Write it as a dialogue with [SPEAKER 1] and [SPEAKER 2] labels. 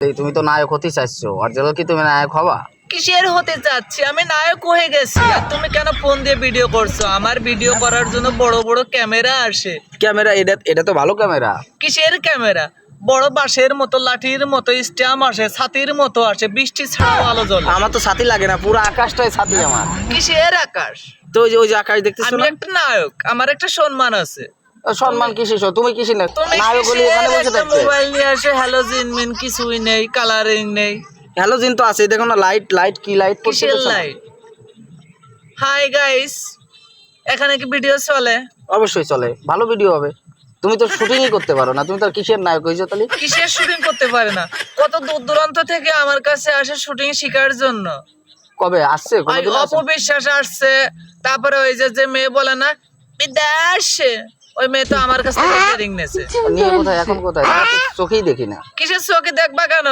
[SPEAKER 1] তুমি তো নায়ক হতে চাইছো, আর জন্য কি তুমি নায়ক হবা?
[SPEAKER 2] কিসের হতে চাচ্ছি? আমি নায়ক হয়ে গেছি, আর তুমি কেন ফোন দিয়ে ভিডিও করছো? আমার ভিডিও করার জন্য বড় বড় ক্যামেরা আসে।
[SPEAKER 1] ক্যামেরা? এটা তো ভালো ক্যামেরা।
[SPEAKER 2] কিসের ক্যামেরা? বড় বাঁশের মতো, লাঠির মতো স্ট্যাম্প আসে, ছাতির মতো আসে, বৃষ্টি ছাড়াও আলো জ্বলে।
[SPEAKER 1] আমার তো ছাতি লাগে না, পুরো আকাশটাই ছাতি আমার।
[SPEAKER 2] কিসের আকাশ?
[SPEAKER 1] তো ওই যে আকাশ দেখতেছো
[SPEAKER 2] আমি
[SPEAKER 1] না?
[SPEAKER 2] একটা নায়ক, আমার একটা সম্মান আছে।
[SPEAKER 1] সম্মান কিসের? তুমি কিসের
[SPEAKER 2] তুমি
[SPEAKER 1] নায়ক হলে এখানে বসে
[SPEAKER 2] কিসের
[SPEAKER 1] থাকতে?
[SPEAKER 2] মোবাইল নিয়ে আসে? হ্যালো জিনমিন কিছুই নেই, কালারিং নেই।
[SPEAKER 1] হ্যালোজিন তো আছে, দেখো না, লাইট কি লাইট?
[SPEAKER 2] কিসের লাইট? হাই গাইস, এখানে কি ভিডিও চলে?
[SPEAKER 1] অবশ্যই চলে, ভালো ভিডিও হবে। তুমি তো শুটিংই করতে পারো না, তুমি তো কিসের নায়ক হয়েছো তাহলে?
[SPEAKER 2] কিসের শুটিং করতে পারে না? কত দূর দূরান্ত থেকে আমার কাছে আসে শুটিং শেখার জন্য।
[SPEAKER 1] কবে আসছে? কোনদিন আসছে?
[SPEAKER 2] অপবিশ্বাস আসছে, তারপরে ওই যে মেয়ে বলে না বিদেশ, ওই মেয়ে তো আমার কাছে ট্রেনিং নেছে।
[SPEAKER 1] নিয়ে কোথায় এখন? কোথায়? চোখেই দেখি না।
[SPEAKER 2] কিসের চোখে দেখবা কেন?